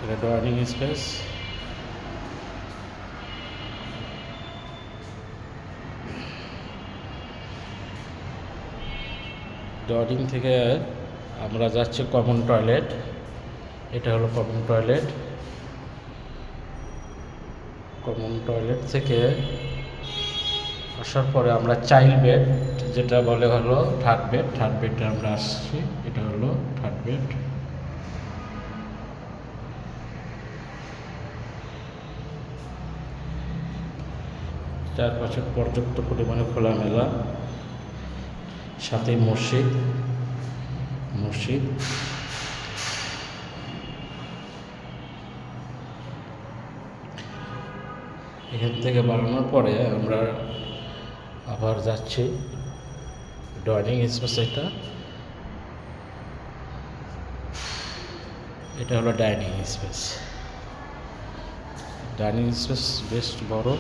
এটা dining space. Dining থেকে আমরা যাচ্ছি কমন টয়লেট। এটা হলো কমন টয়লেট। কমন টয়লেট থেকে আসার পরে আমরা চাইল্ড বেড, যেটা বলে হলো থার্ড বেড, থার্ড বেডে আমরা আসছি। এটা হলো থার্ড বেড। চারপাশে পর্যাপ্ত পরিমাণে খোলামেলা, সাথে মসজিদ। এখান থেকে বাড়ানোর পরে আমরা আবার যাচ্ছি ডাইনিং স্পেস। এটা হলো ডাইনিং স্পেস। ডাইনিং স্পেস বেশ বড়।